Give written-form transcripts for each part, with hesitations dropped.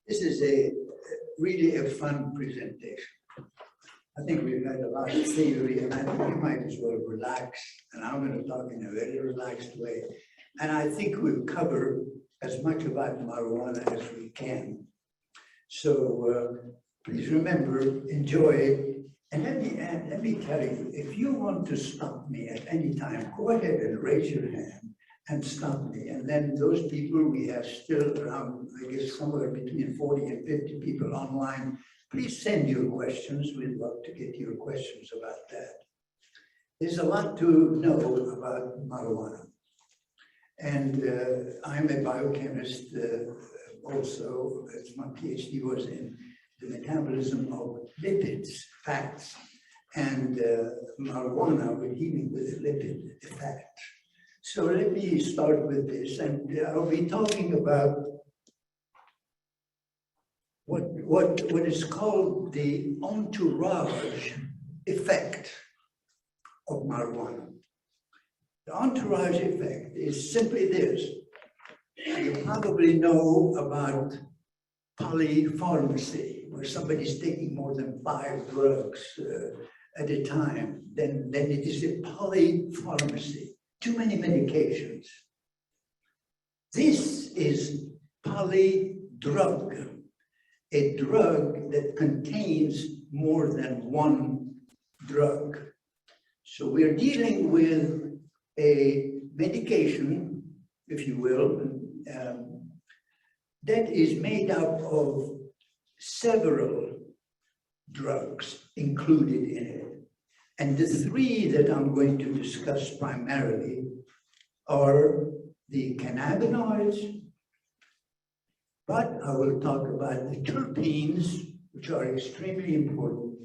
This is really a fun presentation. I think we've had a lot of theory, and I think we might as well relax. And I'm going to talk in a very relaxed way. And I think we'll cover as much about marijuana as we can. So please remember, enjoy it. And let me tell you, if you want to stop me at any time, go ahead and raise your hand and stop me. And then those people, we have still around, I guess, somewhere between 40 and 50 people online. Please send your questions. We'd love to get your questions about that. There's a lot to know about marijuana. And I'm a biochemist also, as my PhD was in the metabolism of lipids, fats, and marijuana, we're dealing with lipid fat. So let me start with this, and I'll be talking about what is called the entourage effect of marijuana. The entourage effect is simply this. You probably know about polypharmacy, where somebody's taking more than 5 drugs at a time, then it is a polypharmacy. Too many medications. This is polydrug, a drug that contains more than one drug. So we're dealing with a medication, if you will, that is made up of several drugs included in it. And the 3 that I'm going to discuss primarily are the cannabinoids, but I will talk about the terpenes, which are extremely important,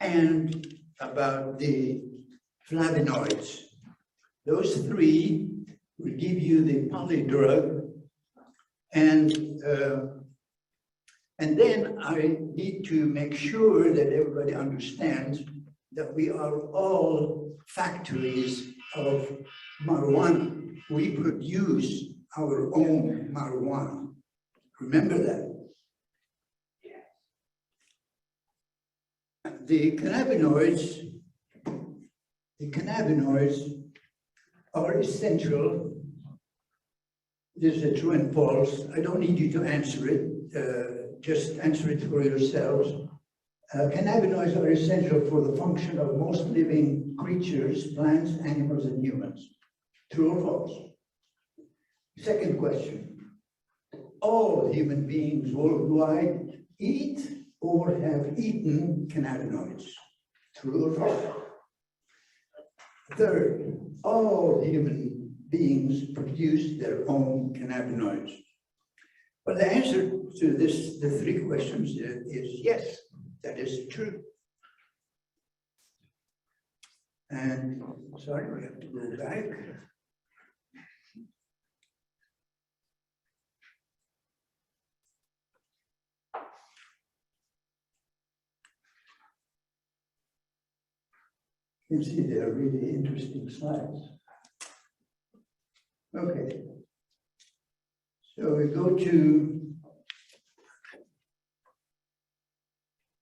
and about the flavonoids. Those 3 will give you the polydrug, and then I need to make sure that everybody understands that we are all factories of marijuana. We produce our own marijuana. Remember that. The cannabinoids are essential. This is a true and false. I don't need you to answer it. Just answer it for yourselves. Cannabinoids are essential for the function of most living creatures, plants, animals, and humans. True or false? Second question. All human beings worldwide eat or have eaten cannabinoids. True or false? Third, all human beings produce their own cannabinoids. Well, the answer to the 3 questions is yes. That is true. And sorry, we have to go back. You can see they are really interesting slides. Okay. So we go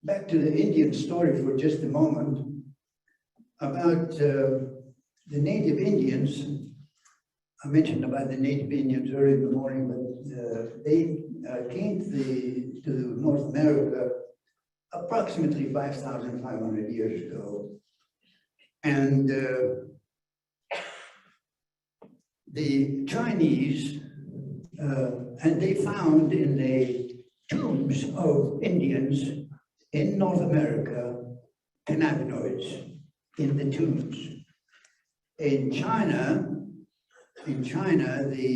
back to the Indian story for just a moment about the native Indians. I mentioned about the native Indians early in the morning, but they came to North America approximately 5,500 years ago. And the Chinese, and they found in the tombs of Indians in North America, cannabinoids in the tombs. In China, the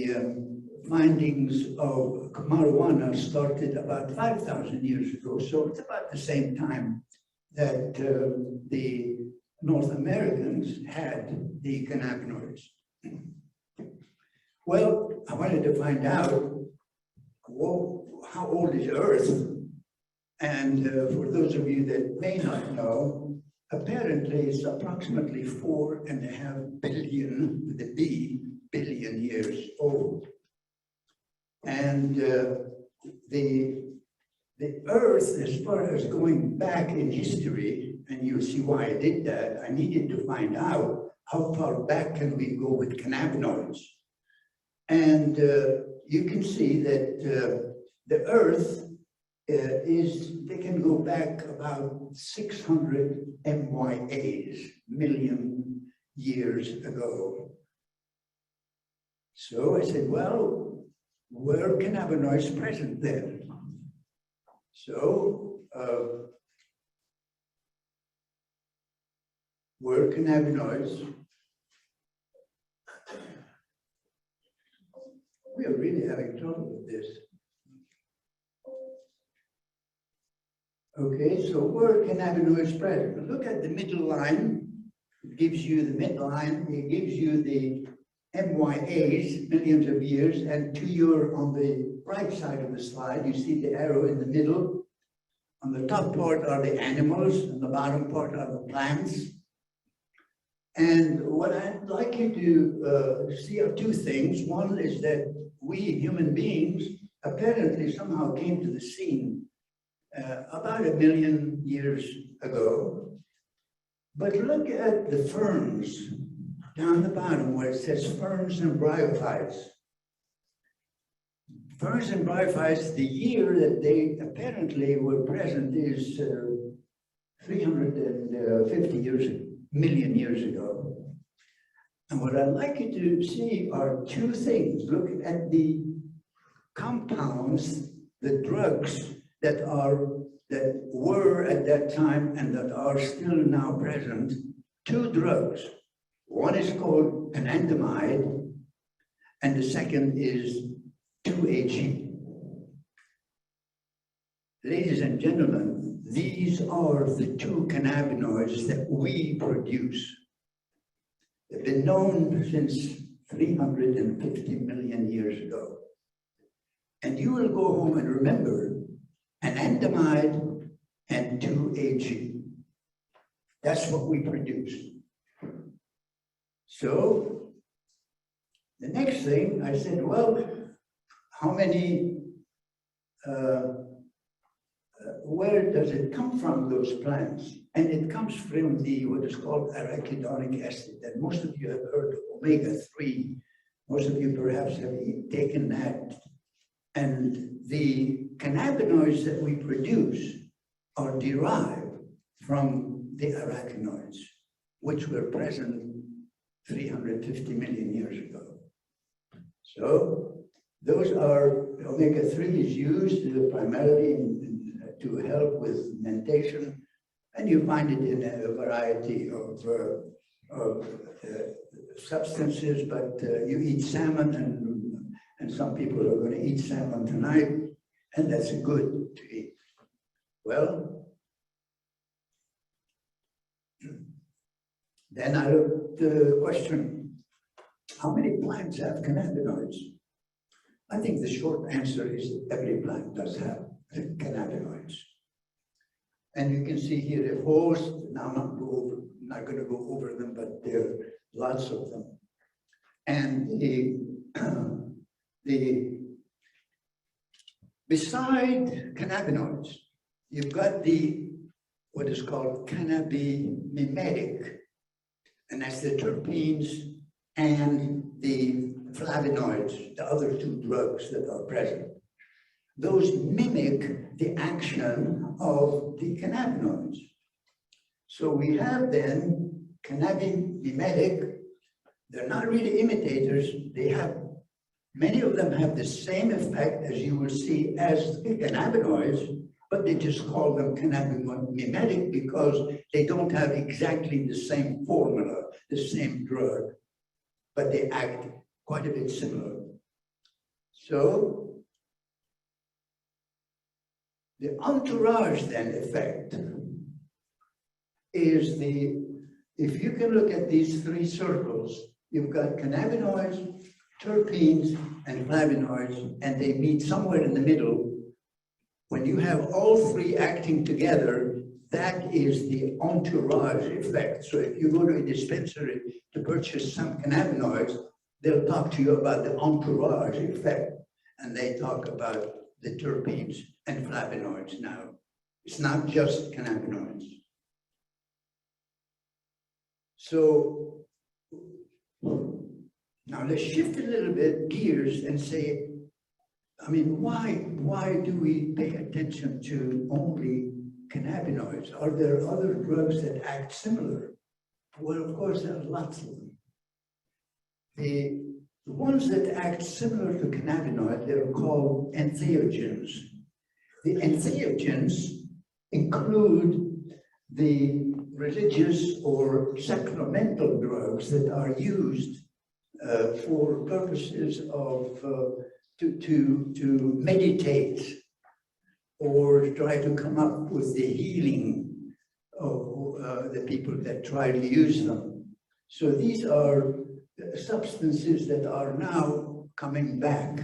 findings of marijuana started about 5,000 years ago. So it's about the same time that the North Americans had the cannabinoids. Well, I wanted to find out, how old is Earth? And for those of you that may not know, apparently it's approximately 4.5 billion, with a B, billion years old. And the the Earth, as far as going back in history, and you'll see why I did that, I needed to find out how far back can we go with cannabinoids. And you can see that the Earth they can go back about 600 MYAs, million years ago. So I said, well, were cannabinoids present then? So, were cannabinoids? We are really having trouble with this. Okay, so were cannabinoids present? Look at the middle line. It gives you the midline. It gives you the MYAs, millions of years, and to your, on the right side of the slide, you see the arrow in the middle. On the top part are the animals, and the bottom part are the plants. And what I'd like you to see are two things. One is that we human beings apparently somehow came to the scene about 1 million years ago. But look at the ferns down the bottom where it says ferns and bryophytes. Ferns and bryophytes, the year that they apparently were present is 350 million years ago. And what I'd like you to see are two things. Look at the compounds, the drugs that were at that time and that are still now present. Two drugs. One is called anandamide, and the second is 2-AG. Ladies and gentlemen, these are the two cannabinoids that we produce. They've been known since 350 million years ago. And you will go home and remember anandamide and 2-AG. That's what we produce. So the next thing I said, well, how many, where does it come from, those plants? And it comes from the, what is called arachidonic acid. And most of you have heard of omega-3. Most of you perhaps have taken that. And the cannabinoids that we produce are derived from the arachidonics, which were present 350 million years ago. So those are, omega-3 is used primarily to help with mentation, and you find it in a variety of substances, but you eat salmon, and some people are going to eat salmon tonight, and that's good to eat. Well, then I looked the question, how many plants have cannabinoids? I think the short answer is every plant does have cannabinoids. And you can see here a host, now I'm not going to go over them, but there are lots of them. And beside cannabinoids, you've got what is called Cannabimimetic, and that's the terpenes and the flavonoids, the other two drugs that are present. Those mimic the action of the cannabinoids. So we have then cannabimimetic. They're not really imitators. Many of them have the same effect, as you will see, as the cannabinoids, but they just call them cannabimimetic because they don't have exactly the same formula, the same drug, but they act quite a bit similar. So the entourage then effect is if you can look at these three circles, you've got cannabinoids, terpenes, and flavonoids, and they meet somewhere in the middle. When you have all three acting together, that is the entourage effect. So if you go to a dispensary to purchase some cannabinoids, they'll talk to you about the entourage effect, and they talk about the terpenes and flavonoids now. It's not just cannabinoids. So now let's shift a little bit gears and say, I mean, why do we pay attention to only cannabinoids? Are there other drugs that act similar? Well, of course, there are lots of them. The ones that act similar to cannabinoids, they're called entheogens. The entheogens include the religious or sacramental drugs that are used for purposes of to meditate or try to come up with the healing of the people that try to use them. So these are substances that are now coming back.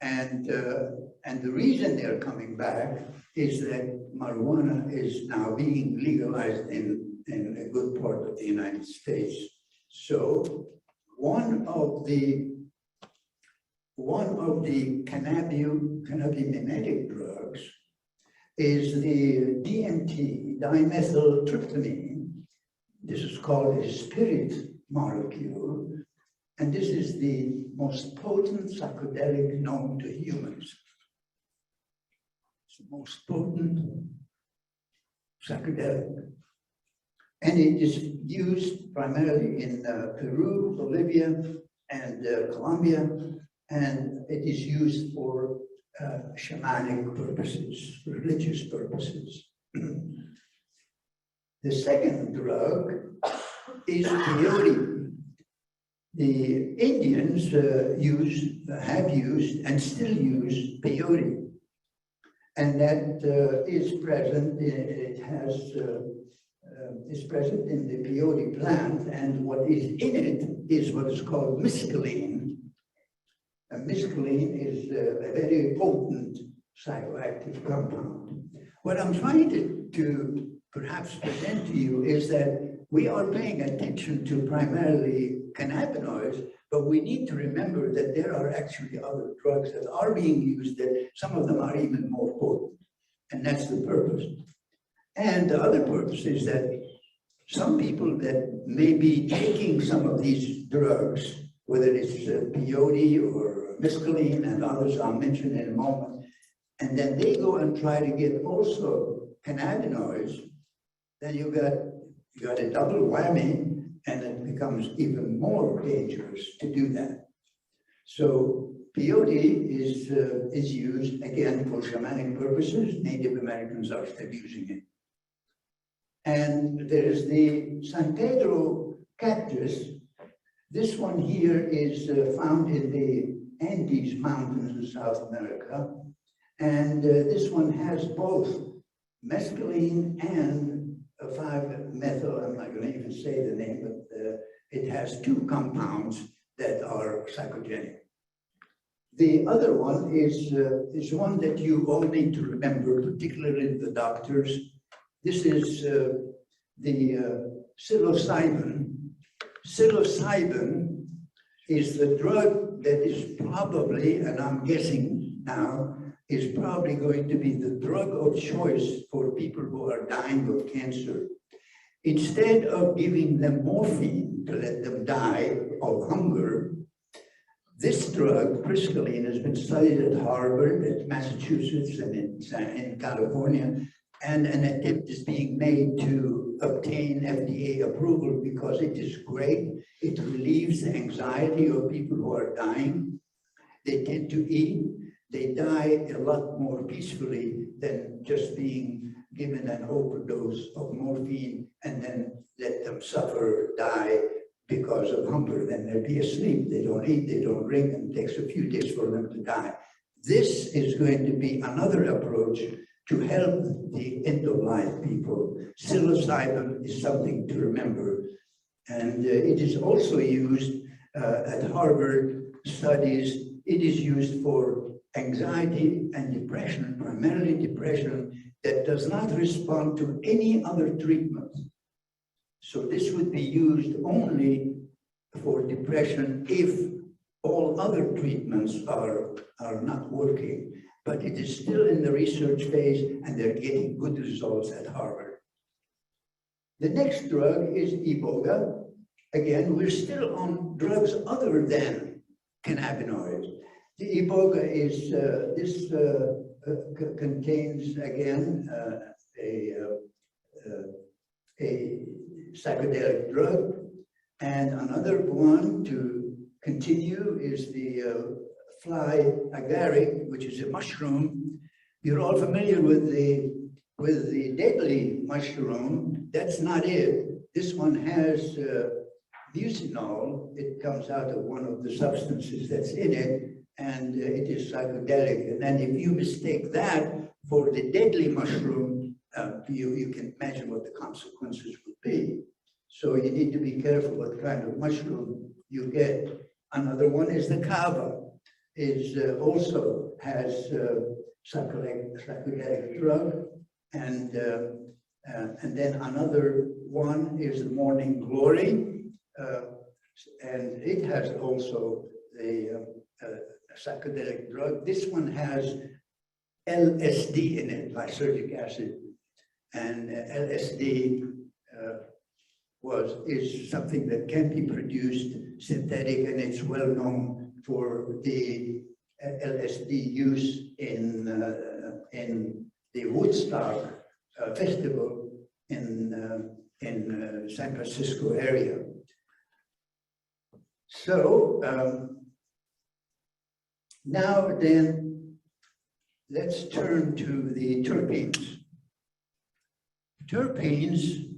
And the reason they're coming back is that marijuana is now being legalized in a good part of the United States. So one of the cannabimimetic drugs is the DMT, dimethyltryptamine. This is called a spirit molecule, and this is the most potent psychedelic known to humans. It's the most potent psychedelic. And it is used primarily in Peru, Bolivia, and Colombia, and it is used for shamanic purposes, religious purposes. The second drug is peyote. The Indians have used and still use peyote, and that is present. Is present in the peyote plant, and what is in it is what is called mescaline. And mescaline is a very potent psychoactive compound. What I'm trying to perhaps present to you is that we are paying attention to primarily cannabinoids, but we need to remember that there are actually other drugs that are being used, that some of them are even more potent, and that's the purpose. And the other purpose is that some people that may be taking some of these drugs, whether it's peyote or mescaline and others I'll mention in a moment, and then they go and try to get also cannabinoids, then you got a double whammy, and it becomes even more dangerous to do that. So peyote is used again for shamanic purposes. Native Americans are still using it. And there is the San Pedro cactus. This one here is found in the Andes Mountains in South America. And this one has both mescaline and 5-methyl, I'm not going to even say the name, but it has two compounds that are psychogenic. The other one is one that you all need to remember, particularly the doctors. This is the psilocybin. Psilocybin is the drug that is probably, and I'm guessing now, is probably going to be the drug of choice for people who are dying of cancer. Instead of giving them morphine to let them die of hunger, this drug, priscaline, has been studied at Harvard, at Massachusetts, and in California. And an attempt is being made to obtain FDA approval because it is great. It relieves the anxiety of people who are dying. They tend to eat. They die a lot more peacefully than just being given an overdose of morphine and then let them suffer, die because of hunger. Then they'll be asleep. They don't eat, they don't drink, and it takes a few days for them to die. This is going to be another approach to help the end-of-life people. Psilocybin is something to remember. And it is also used at Harvard studies. It is used for anxiety and depression, primarily depression, that does not respond to any other treatment. So this would be used only for depression if all all other treatments are not working, but it is still in the research phase and they're getting good results at Harvard. The next drug is Iboga. Again, we're still on drugs other than cannabinoids. The Iboga is, contains, again, a psychedelic drug. And another one to continue is the fly agaric, which is a mushroom. You're all familiar with the deadly mushroom. That's not it. This one has butanol. It comes out of one of the substances that's in it, and it is psychedelic. And then if you mistake that for the deadly mushroom, you can imagine what the consequences would be. So you need to be careful what kind of mushroom you get. Another one is the kava. It also has psychedelic drug, and then another one is the morning glory, and it has also a psychedelic drug. This one has LSD in it, lysergic acid, and LSD is something that can be produced synthetic, and it's well known for the LSD use in the Woodstock festival in San Francisco area. So now then, let's turn to the terpenes. Terpenes,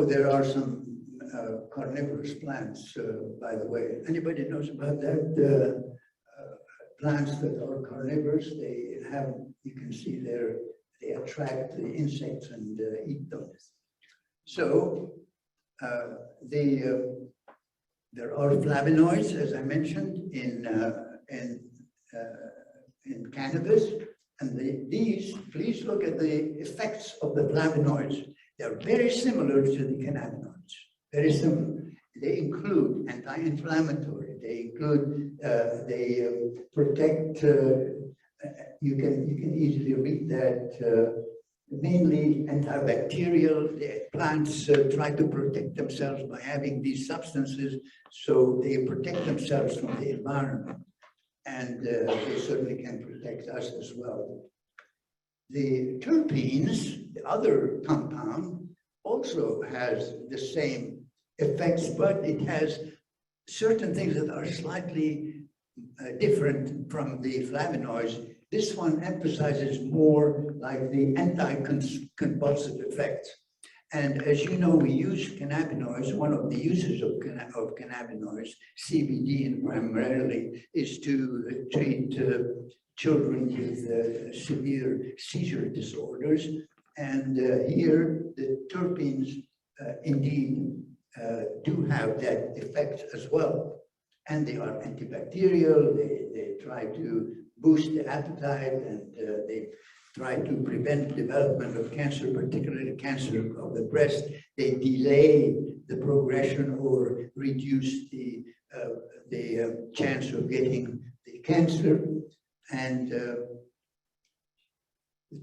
there are some carnivorous plants, by the way. Anybody knows about that? Plants that are carnivorous, they have, you can see they attract the insects and eat them. So there are flavonoids, as I mentioned, in cannabis, and these, please look at the effects of the flavonoids. They're very similar to the cannabinoids, very similar. They include anti-inflammatory, they include, they protect, you can easily read that, mainly antibacterial. The plants try to protect themselves by having these substances, so they protect themselves from the environment, and they certainly can protect us as well. The terpenes, the other compound, also has the same effects, but it has certain things that are slightly different from the flavonoids. This one emphasizes more like the anti-convulsive effects. And as you know, we use cannabinoids. One of the uses of cannabinoids, CBD primarily, is to treat children with severe seizure disorders. And here, the terpenes indeed do have that effect as well. And they are antibacterial, they try to boost the appetite, and they try to prevent development of cancer, particularly cancer of the breast. They delay the progression or reduce the chance of getting the cancer. And the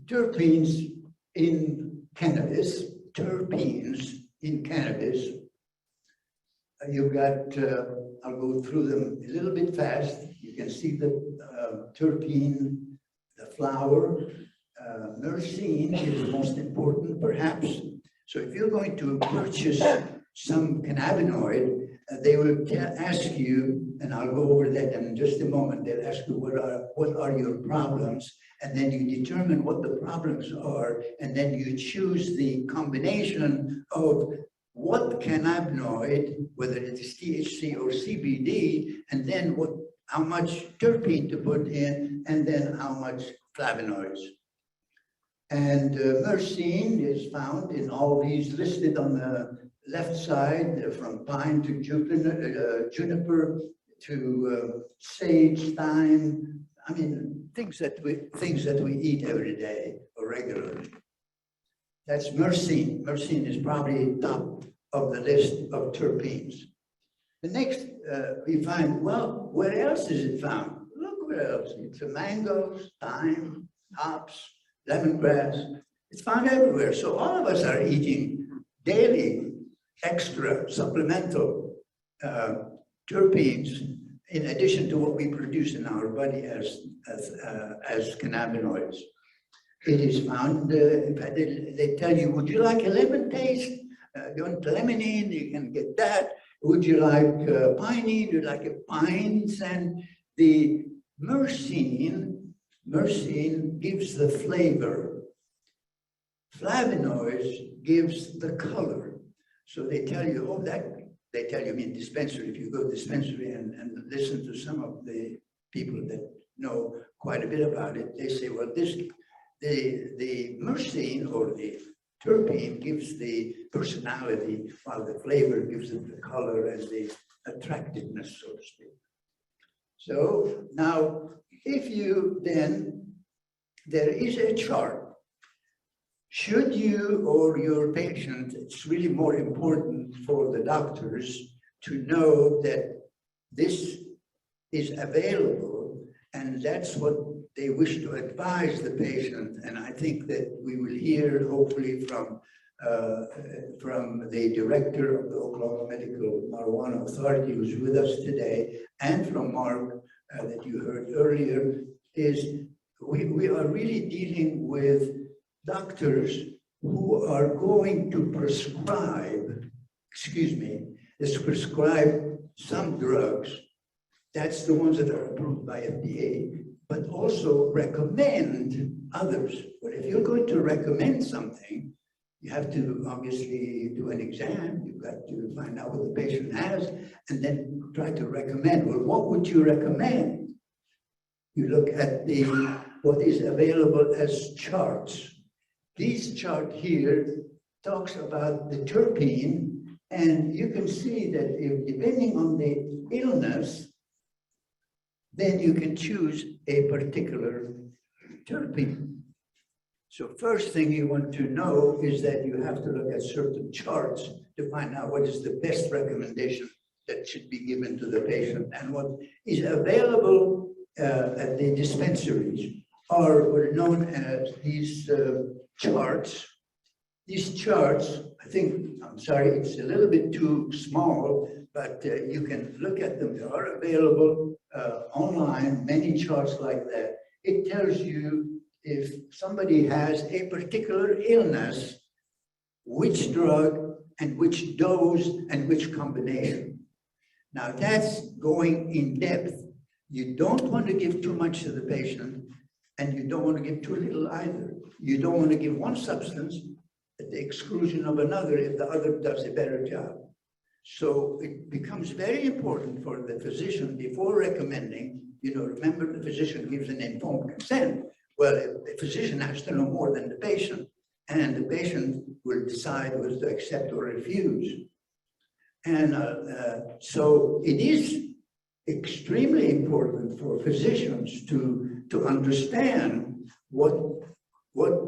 terpenes in cannabis, you've got, I'll go through them a little bit fast. You can see the terpene, the flower. Myrcene is the most important, perhaps. So if you're going to purchase some cannabinoid, they will ask you, and I'll go over that in just a moment, they'll ask you what are your problems, and then you determine what the problems are, and then you choose the combination of what cannabinoid, whether it is THC or CBD, and then how much terpene to put in, and then how much flavonoids. And myrcene is found in all these listed on the left side, from pine to juniper to sage, thyme. I mean, things that we eat every day or regularly. That's myrcene. Myrcene is probably top of the list of terpenes. The next, we find, well, where else is it found? Look where else. It's the mangoes, thyme, hops, lemongrass. It's found everywhere. So all of us are eating daily extra supplemental terpenes in addition to what we produce in our body as cannabinoids. It is found, in fact, they tell you, would you like a lemon taste? You want limonene, you can get that. Would you like pinene? Would you like a pines? And the myrcene gives the flavor. Flavonoids gives the color. So they tell you, oh, they tell you in dispensary, if you go to dispensary and listen to some of the people that know quite a bit about it, they say, well, the myrcene or the terpene gives the personality, while the flavor gives it the color and the attractiveness, so to speak. So now, if you then, there is a chart. Should you or your patient, it's really more important for the doctors to know that this is available, and that's what they wish to advise the patient. And I think that we will hear, hopefully, from the director of the Oklahoma Medical Marijuana Authority, who's with us today, and from Mark, that you heard earlier, is we are really dealing with doctors who are going to prescribe, prescribe some drugs. That's the ones that are approved by FDA, but also recommend others. But if you're going to recommend something, you have to obviously do an exam. You've got to find out what the patient has and then try to recommend. Well, what would you recommend? You look at what is available as charts. This chart here talks about the terpene, and you can see that if, depending on the illness, then you can choose a particular terpene. So first thing you want to know is that you have to look at certain charts to find out what is the best recommendation that should be given to the patient, and what is available at the dispensaries are what are known as these charts. These charts, I'm sorry, it's a little bit too small, but you can look at them. They are available online, many charts like that. It tells you if somebody has a particular illness, which drug and which dose and which combination. Now that's going in depth. You don't want to give too much to the patient, and you don't want to give too little either. You don't want to give one substance at the exclusion of another if the other does a better job. So it becomes very important for the physician before recommending, remember the physician gives an informed consent. Well, the physician has to know more than the patient, and the patient will decide whether to accept or refuse. And so it is extremely important for physicians to understand what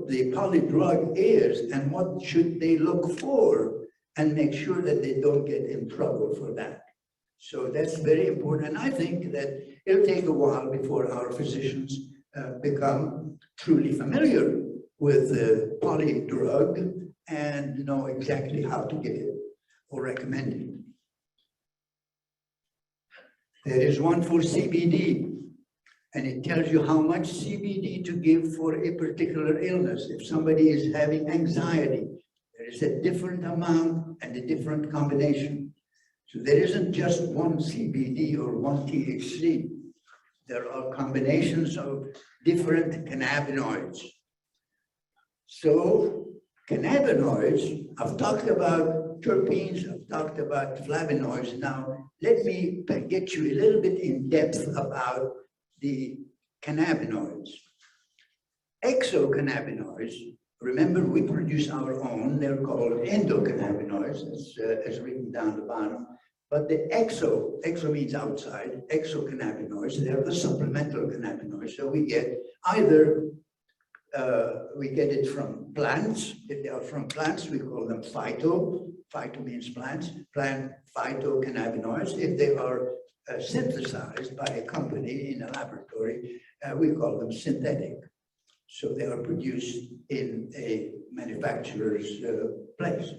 the polydrug is and what should they look for, and make sure that they don't get in trouble for that. So that's very important. And I think that it'll take a while before our physicians become truly familiar with the polydrug and know exactly how to give it or recommend it. There is one for CBD, and it tells you how much CBD to give for a particular illness. If somebody is having anxiety, there is a different amount and a different combination. So there isn't just one CBD or one THC. There are combinations of different cannabinoids. So cannabinoids, I've talked about terpenes, I've talked about flavonoids. Now, let me get you a little bit in depth about the cannabinoids. Exocannabinoids, remember we produce our own, they're called endocannabinoids, as written down the bottom. But the exo means outside, exocannabinoids, they're the supplemental cannabinoids. So we get either, we get it from plants. If they are from plants, we call them phyto, phyto means plants, plant phytocannabinoids. If they are synthesized by a company in a laboratory, we call them synthetic. So they are produced in a manufacturer's place.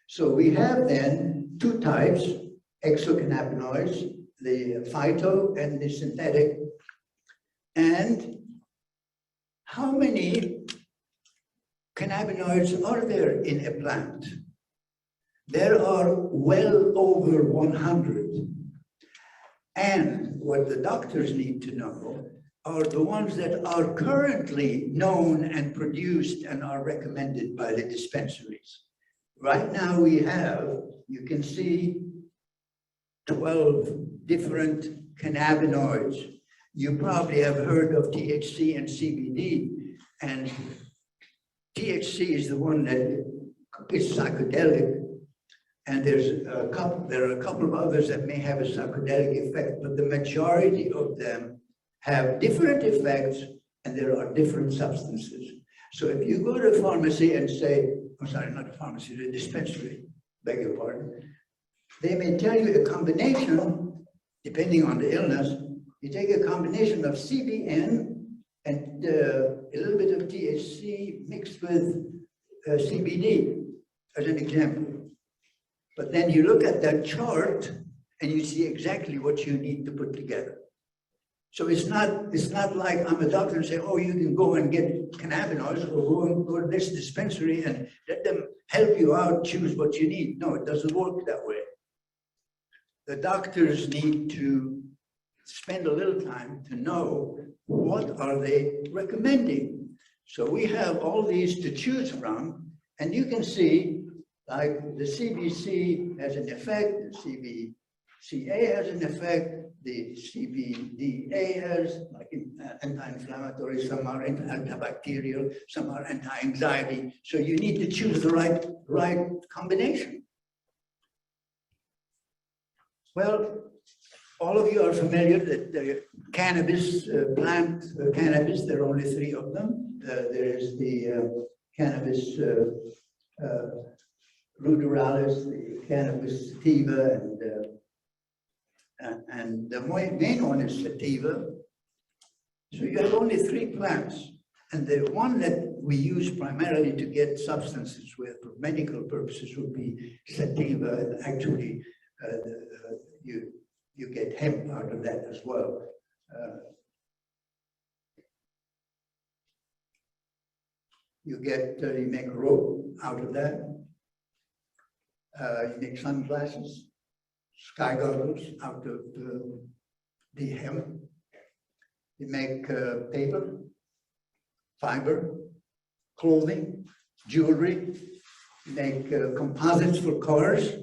So we have then two types, exocannabinoids, the phyto and the synthetic. And how many cannabinoids are there in a plant? There are well over 100. And what the doctors need to know are the ones that are currently known and produced and are recommended by the dispensaries. Right now we have, you can see 12 different cannabinoids. You probably have heard of THC and CBD, and THC is the one that is psychedelic, and there are a couple of others that may have a psychedelic effect, but the majority of them have different effects, and there are different substances. So if you go to a pharmacy and say, I'm sorry, not a pharmacy, the dispensary, beg your pardon, they may tell you a combination, depending on the illness, you take a combination of CBN and a little bit of THC mixed with CBD, as an example. But then you look at that chart and you see exactly what you need to put together. So it's not like I'm a doctor and say, oh, you can go and get cannabinoids or go to this dispensary and let them help you out, choose what you need. No, it doesn't work that way. The doctors need to spend a little time to know what are they recommending. So we have all these to choose from, and you can see like the CBC has an effect, the CBCA has an effect, the CBDA has like anti-inflammatory, some are antibacterial, some are anti-anxiety. So you need to choose the right combination. Well, all of you are familiar that the cannabis, plant cannabis, there are only 3 of them. There is the Cannabis ruderalis, the Cannabis sativa, and the main one is sativa. So you have only 3 plants. And the one that we use primarily to get substances with for medical purposes would be sativa. And actually, you get hemp out of that as well. You make rope out of that. You make sunglasses, sky goggles out of the hemp. You make paper, fiber, clothing, jewelry. You make composites for cars,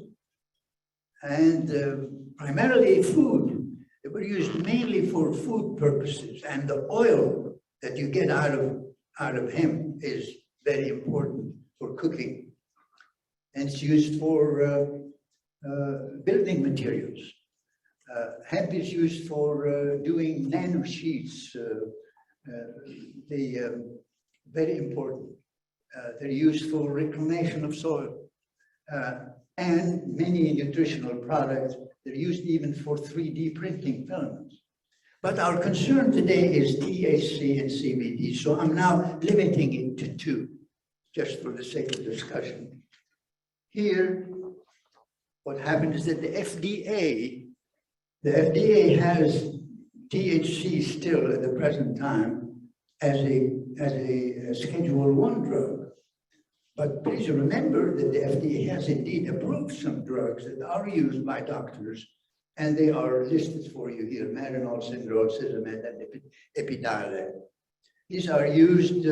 and primarily food. They were used mainly for food purposes, and the oil that you get out of hemp is very important for cooking. And it's used for building materials. Hemp is used for doing nanosheets. Very important. They're used for reclamation of soil. And many nutritional products, they're used even for 3D printing filaments. But our concern today is THC and CBD, so I'm now limiting it to 2, just for the sake of discussion. Here, what happened is that the FDA has THC still at the present time as a Schedule 1 drug. But please remember that the FDA has indeed approved some drugs that are used by doctors, and they are listed for you here: Marinol, Synderol, Sizamed, and Epidiolex. These are used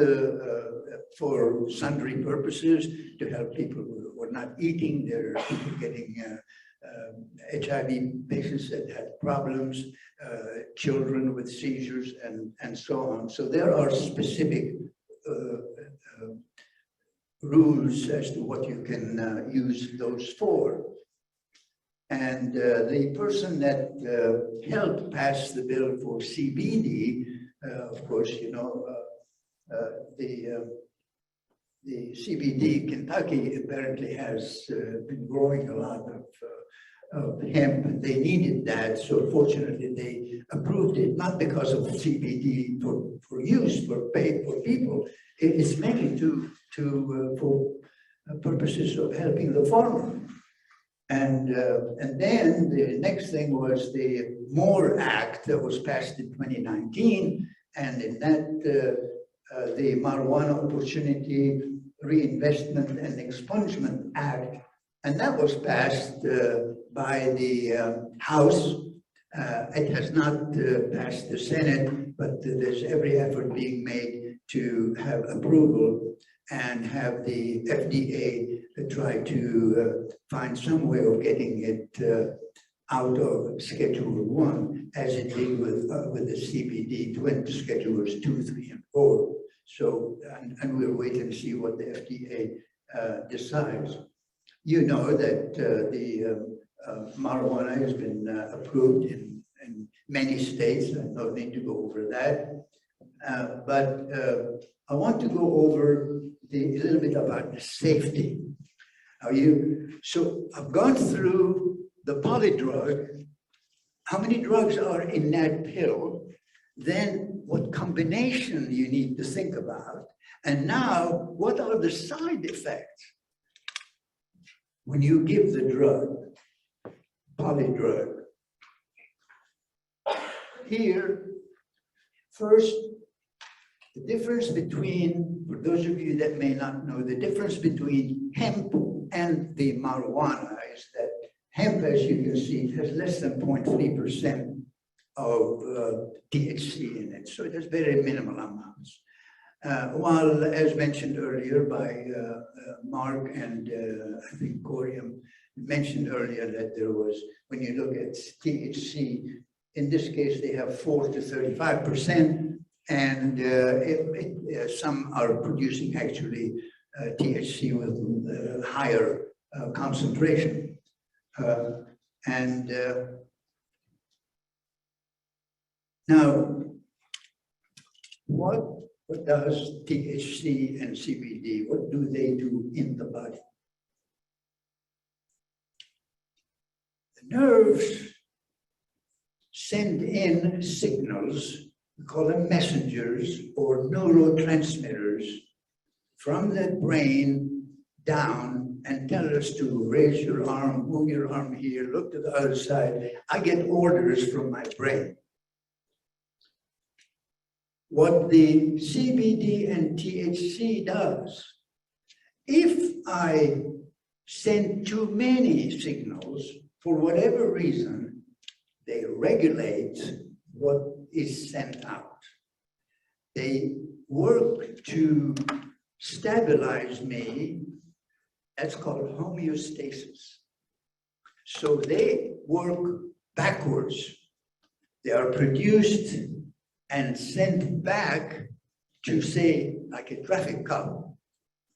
for sundry purposes to help people who are not eating. There are people getting HIV patients that had problems, children with seizures, and so on. So there are specific rules as to what you can use those for. And the person that helped pass the bill for CBD, of course, you know, the CBD, Kentucky apparently has been growing a lot of hemp. They needed that, so fortunately they approved it, not because of CBD for use, for people. It's mainly for purposes of helping the farmer. And then the next thing was the MORE Act that was passed in 2019, and in that the Marijuana Opportunity Reinvestment and Expungement Act, and that was passed by the House. It has not passed the Senate, but there's every effort being made to have approval and have the FDA try to find some way of getting it out of Schedule 1, as it did with the CBD, went to Schedules 2, 3, and 4. So, and we'll wait and see what the FDA decides. You know that the marijuana has been approved in many states. I don't need to go over that. But I want to go over a little bit about the safety. So I've gone through the polydrug, how many drugs are in that pill, then what combination you need to think about, and now what are the side effects when you give the drug, polydrug. Here, first, the difference between, for those of you that may not know, the difference between hemp and the marijuana is that hemp, as you can see, has less than 0.3% of THC in it, so it has very minimal amounts. While, as mentioned earlier by Mark and I think Corium mentioned earlier that there was, when you look at THC, in this case they have 4 to 35%, and some are producing actually THC with higher concentration. Now, what does THC and CBD, what do they do in the body? The nerves send in signals, we call them messengers or neurotransmitters, from the brain down and tell us to raise your arm, move your arm here, look to the other side. I get orders from my brain. What the CBD and THC does, if I send too many signals, for whatever reason, they regulate what is sent out. They work to stabilize me. That's called homeostasis. So they work backwards. They are produced and sent back to say, like a traffic cop,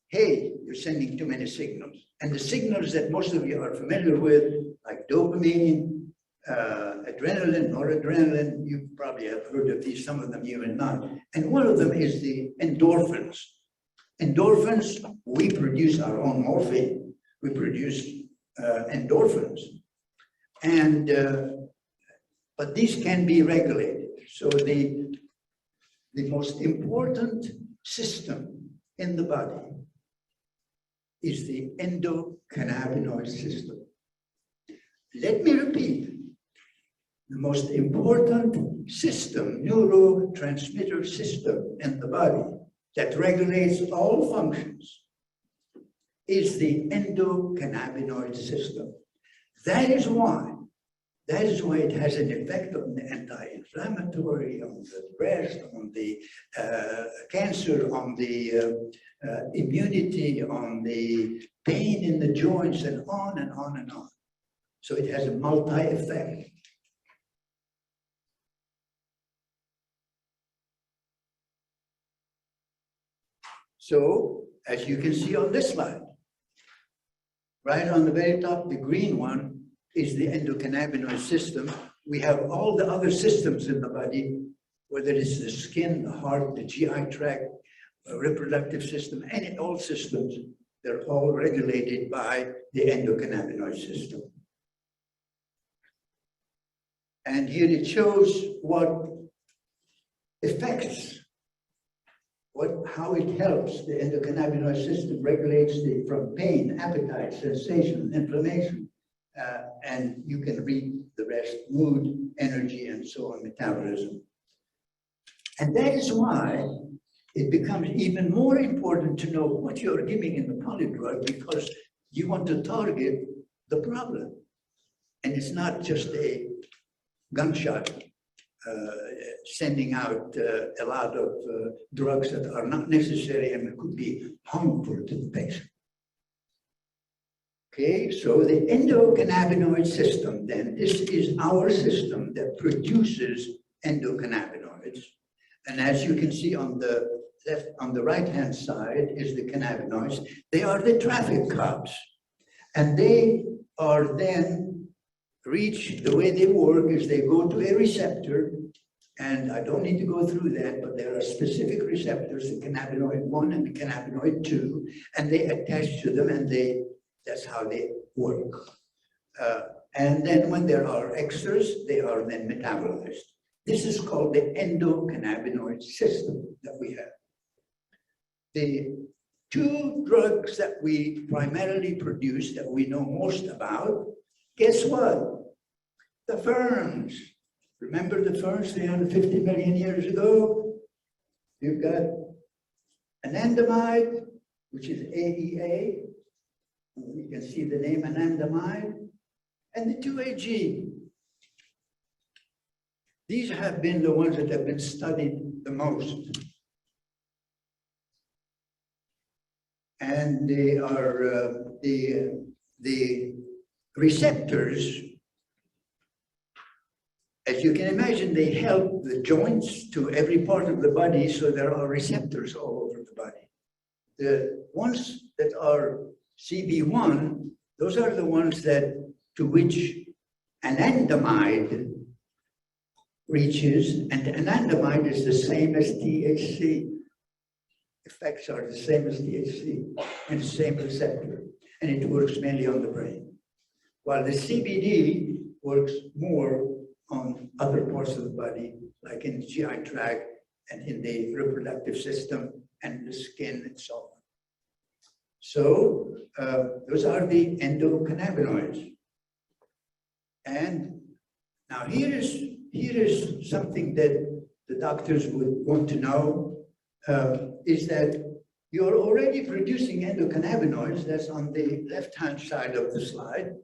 hey, you're sending too many signals. And the signals that most of you are familiar with, like dopamine, adrenaline, noradrenaline, you probably have heard of these, some of them you may not. And one of them is the endorphins. Endorphins, we produce our own morphine. We produce endorphins. And, but these can be regulated. So the most important system in the body is the endocannabinoid system. Let me repeat. The most important system, neurotransmitter system in the body that regulates all functions is the endocannabinoid system. That is why it has an effect on the anti-inflammatory, on the breast, on the cancer, on the immunity, on the pain in the joints, and on and on and on. So it has a multi-effect. So, as you can see on this slide, right on the very top, the green one is the endocannabinoid system. We have all the other systems in the body, whether it's the skin, the heart, the GI tract, reproductive system, and all systems, they're all regulated by the endocannabinoid system. And here it shows what affects, how it helps the endocannabinoid system, regulates from pain, appetite, sensation, inflammation, and you can read the rest, mood, energy, and so on, metabolism. And that is why it becomes even more important to know what you're giving in the polydrug, because you want to target the problem. And it's not just a gunshot sending out a lot of drugs that are not necessary and could be harmful to the patient. Okay, so the endocannabinoid system, then, this is our system that produces endocannabinoids. And as you can see on the left, on the right-hand side is the cannabinoids. They are the traffic cops. And they are then reached, the way they work is they go to a receptor, and I don't need to go through that, but there are specific receptors, the cannabinoid 1 and the cannabinoid 2, and they attach to them, and that's how they work. And then when there are extras, they are then metabolized. This is called the endocannabinoid system that we have. The two drugs that we primarily produce, that we know most about, guess what? The ferns. Remember the ferns 350 million years ago? You've got anandamide, which is AEA. You can see the name anandamide, and the 2-AG. These have been the ones that have been studied the most. And they are the receptors, as you can imagine, they help the joints to every part of the body, so there are receptors all over the body. The ones that are CB1, those are the ones that to which anandamide reaches, and anandamide is the same as THC. Effects are the same as THC and the same receptor, and it works mainly on the brain. While the CBD works more on other parts of the body, like in the GI tract and in the reproductive system and the skin and so on. So those are the endocannabinoids. And now here is something that the doctors would want to know, is that you're already producing endocannabinoids. That's on the left-hand side of the slide.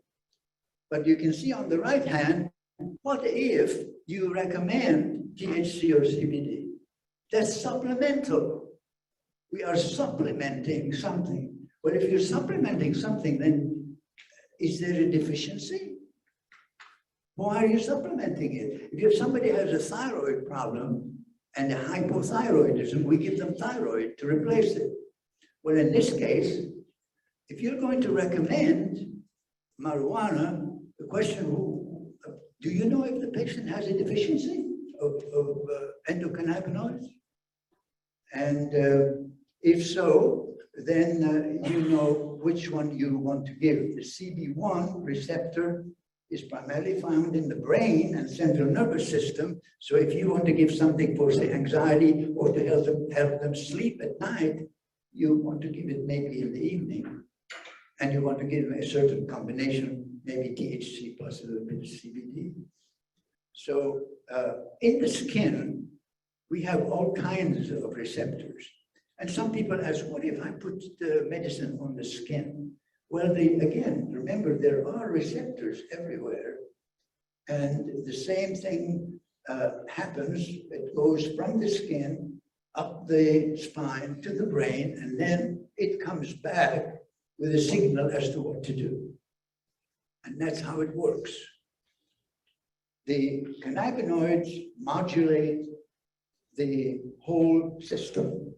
But you can see on the right hand, what if you recommend THC or CBD? That's supplemental. We are supplementing something. Well, if you're supplementing something, then is there a deficiency? Why are you supplementing it? If somebody has a thyroid problem and a hypothyroidism, we give them thyroid to replace it. Well, in this case, if you're going to recommend marijuana, the question, do you know if the patient has a deficiency of endocannabinoids? And if so, then you know which one you want to give. The CB1 receptor is primarily found in the brain and central nervous system. So if you want to give something for, say, anxiety or to help them sleep at night, you want to give it maybe in the evening. And you want to give them a certain combination, maybe THC plus a little bit of CBD. So in the skin, we have all kinds of receptors. And some people ask, what if I put the medicine on the skin? Well, again, remember, there are receptors everywhere. And the same thing happens. It goes from the skin up the spine to the brain, and then it comes back with a signal as to what to do. And that's how it works. The cannabinoids modulate the whole system.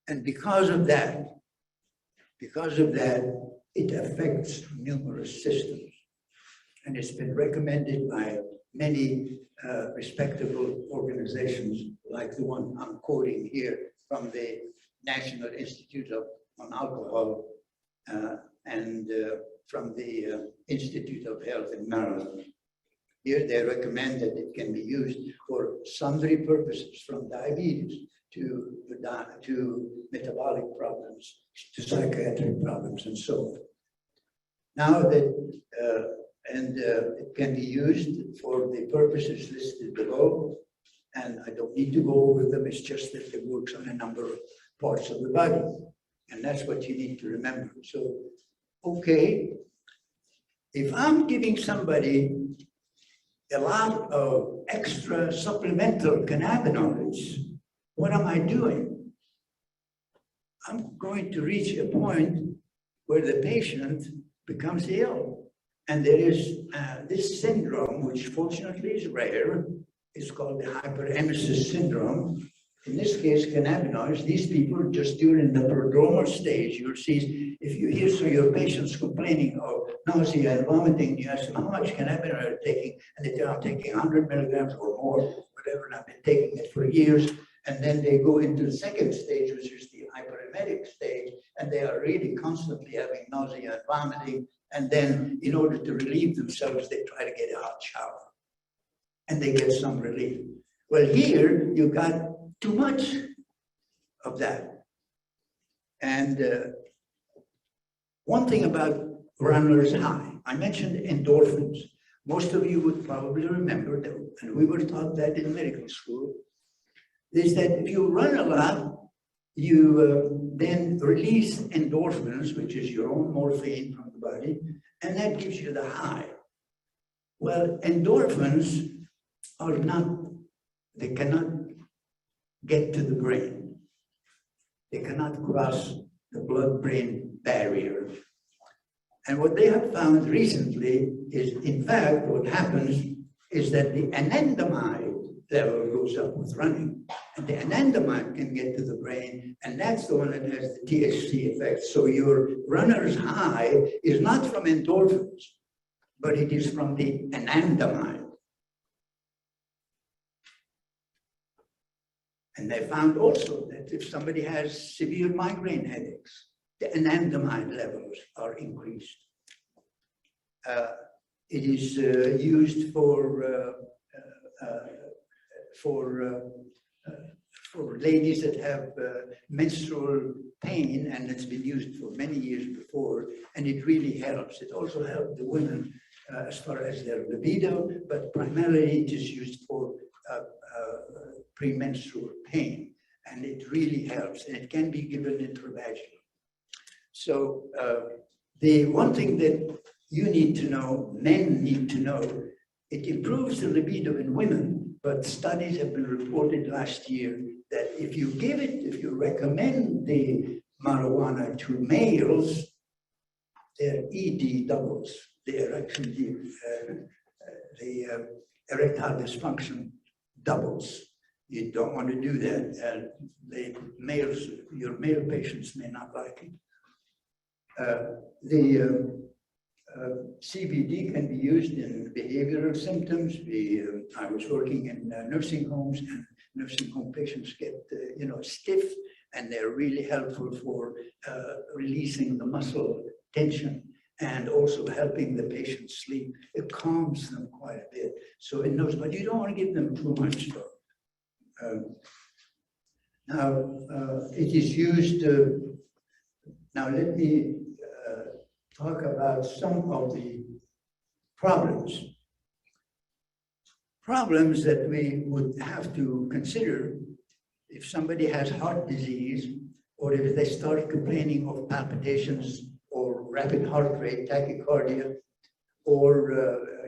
And because of that, it affects numerous systems. And it's been recommended by many respectable organizations, like the one I'm quoting here from the National Institute on Alcohol and from the Institute of Health in Maryland. Here they recommend that it can be used for sundry purposes, from diabetes to metabolic problems, to psychiatric problems, and so on. Now that, it can be used for the purposes listed below, and I don't need to go over them, it's just that it works on a number of parts of the body, and that's what you need to remember. So, okay, if I'm giving somebody a lot of extra supplemental cannabinoids, what am I doing? I'm going to reach a point where the patient becomes ill. And there is this syndrome, which fortunately is rare. It's called the hyperemesis syndrome. In this case, cannabinoids, these people just during the prodromal stage, you'll see, if you hear some of your patients complaining of nausea and vomiting, you ask them how much cannabinoid are they taking, and they tell I'm taking 100 milligrams or more, whatever, and I've been taking it for years. And then they go into the second stage, which is the hyperemetic stage, and they are really constantly having nausea and vomiting. And then in order to relieve themselves, they try to get a hot shower. And they get some relief. Well, here you got too much of that. And one thing about runner's high, I mentioned endorphins. Most of you would probably remember that, and we were taught that in medical school, is that if you run a lot, you then release endorphins, which is your own morphine from the body, and that gives you the high. Well, endorphins are not, they cannot get to the brain. They cannot cross the blood-brain barrier. And what they have found recently is, in fact, what happens is that the anandamide level goes up with running. And the anandamide can get to the brain, and that's the one that has the THC effect. So your runner's high is not from endorphins, but it is from the anandamide. And they found also that if somebody has severe migraine headaches, the anandamide levels are increased. It is used for ladies that have menstrual pain, and it's been used for many years before, and it really helps. It also helps the women as far as their libido, but primarily it is used for premenstrual pain, and it really helps, and it can be given intravaginally. So the one thing that you need to know, men need to know, it improves the libido in women, but studies have been reported last year that if you give it, if you recommend the marijuana to males, their ED doubles, the erectile dysfunction doubles. You don't want to do that. The males, your male patients may not like it. CBD can be used in behavioral symptoms. I was working in nursing homes, and nursing home patients get stiff, and they're really helpful for releasing the muscle tension and also helping the patient sleep. It calms them quite a bit. So in those, but you don't want to give them too much though. Now it is used. Now let me talk about some of the problems that we would have to consider if somebody has heart disease, or if they start complaining of palpitations or rapid heart rate, tachycardia, or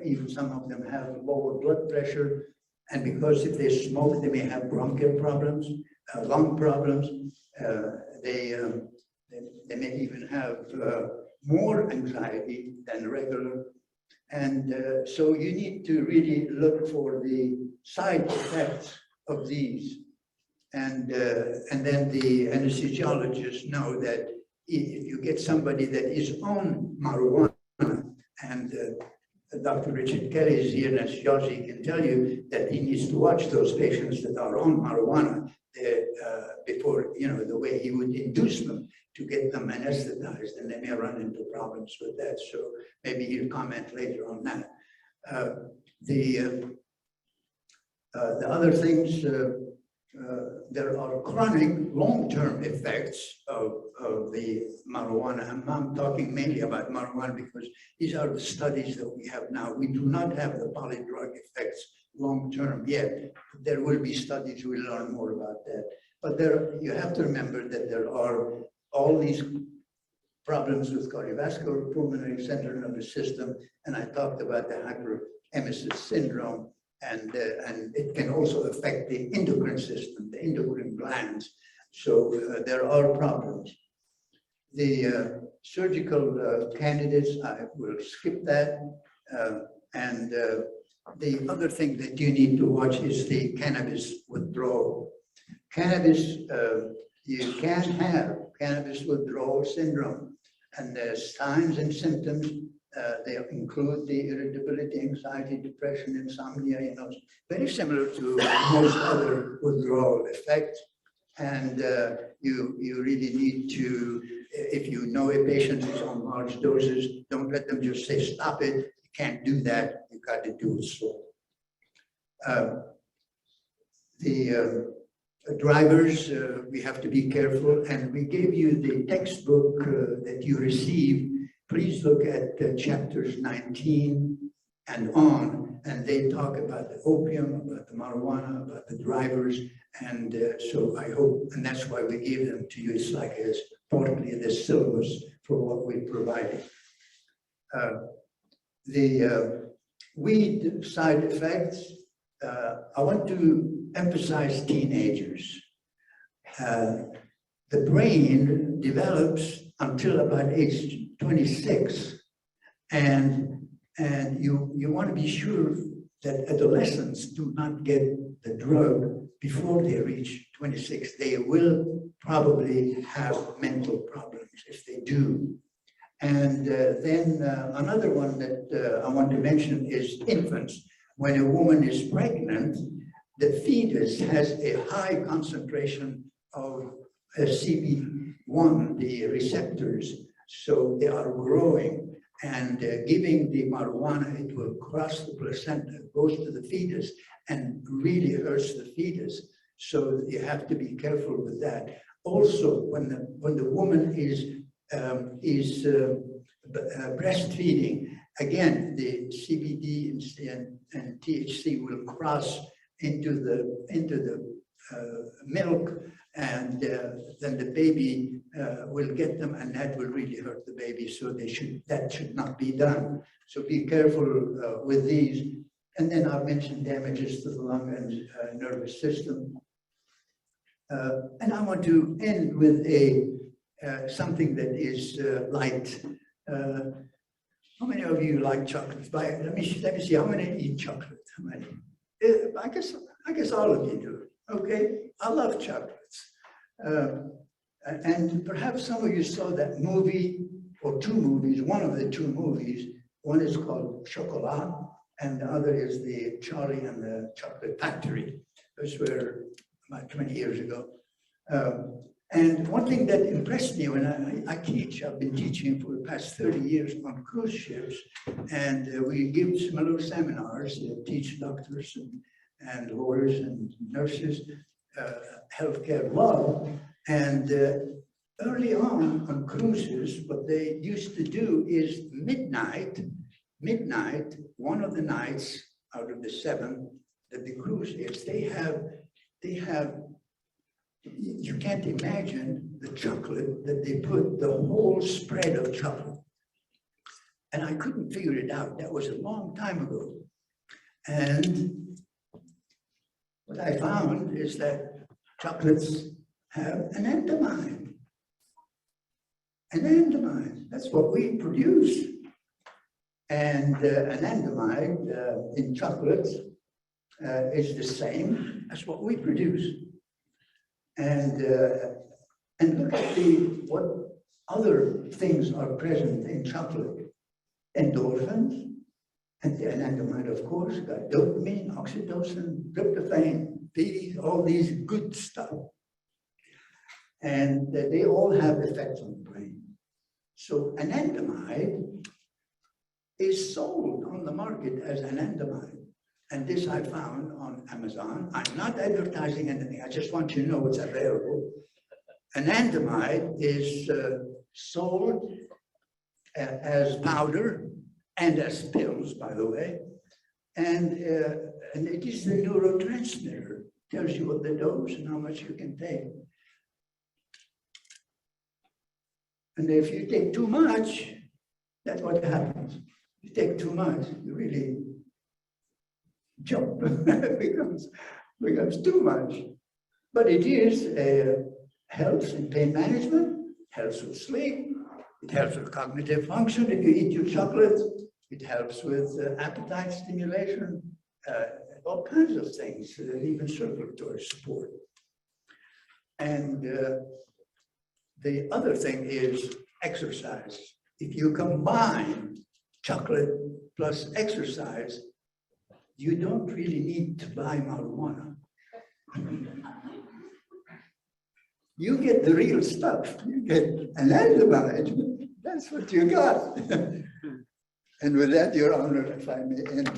even some of them have lower blood pressure. And because if they smoke, they may have bronchial problems, lung problems. They may even have more anxiety than regular. And so you need to really look for the side effects of these. And then the anesthesiologists know that if you get somebody that is on marijuana, and Dr. Richard Kelly is here, and anesthesiology can tell you that he needs to watch those patients that are on marijuana before, the way he would induce them to get them anesthetized, and they may run into problems with that. So maybe he'll comment later on that. The other things, there are chronic long-term effects of the marijuana. And I'm talking mainly about marijuana because these are the studies that we have now. We do not have the polydrug effects long-term yet. There will be studies, we'll learn more about that. But you have to remember that there are all these problems with cardiovascular, pulmonary, central nervous system, and I talked about the hyperemesis syndrome, and it can also affect the endocrine system, the endocrine glands. So there are problems. The surgical candidates, I will skip that. The other thing that you need to watch is the cannabis withdrawal. Cannabis, you can have cannabis withdrawal syndrome, and the signs and symptoms, they include the irritability, anxiety, depression, insomnia, very similar to most other withdrawal effects. And you really need to, if you know a patient who's on large doses, don't let them just say, stop it. You can't do that. You got to do it slow. The drivers, we have to be careful, and we gave you the textbook that you received. Please look at chapters 19 and on, and they talk about the opium, about the marijuana, about the drivers, and so I hope, and that's why we gave them to you. It's like it's partly the syllabus for what we provided. The weed side effects, I want to emphasize teenagers. The brain develops until about age 26, and you want to be sure that adolescents do not get the drug before they reach 26. They will probably have mental problems if they do. And then another one that I want to mention is infants. When a woman is pregnant, the fetus has a high concentration of CB1, the receptors, so they are growing, and giving the marijuana, it will cross the placenta, goes to the fetus, and really hurts the fetus. So you have to be careful with that. Also, when the woman is breastfeeding, again, the CBD and THC will cross into the milk, and then the baby will get them, and that will really hurt the baby. So that should not be done. So be careful with these. And then I'll mention damages to the lung and nervous system. And I want to end with something that is light. How many of you like chocolate? Let me see. How many eat chocolate? How many? I guess all of you do. Okay, I love chocolates. And perhaps some of you saw that movie, or two movies. One of the two movies. One is called Chocolat, and the other is the Charlie and the Chocolate Factory. Those were about 20 years ago. And one thing that impressed me when I teach, I've been teaching for the past 30 years on cruise ships, and we give similar seminars, teach doctors and lawyers and nurses healthcare law. And early on cruises, what they used to do is midnight, one of the nights out of the 7 that the cruise is, they have, you can't imagine the chocolate that they put, the whole spread of chocolate. And I couldn't figure it out. That was a long time ago. And what I found is that chocolates have anandamide. Anandamide, that's what we produce. And anandamide in chocolates is the same as what we produce. And look at what other things are present in chocolate. Endorphins, and the anandamide, of course, got dopamine, oxytocin, tryptophan, all these good stuff. and they all have effects on the brain. So anandamide is sold on the market as anandamide. And this I found on Amazon. I'm not advertising anything. I just want you to know it's available. Anandamide is sold as powder and as pills, by the way. And it is a neurotransmitter. Tells you what the dose and how much you can take. And if you take too much, that's what happens. You take too much, you really jump. It becomes too much. But it is helps in pain management, helps with sleep, it helps with cognitive function. If you eat your chocolate, it helps with appetite stimulation, all kinds of things, even circulatory support. And the other thing is exercise. If you combine chocolate plus exercise, you don't really need to buy marijuana. You get the real stuff. You get anandamide. That's what you got. And with that, Your Honor, if I may end.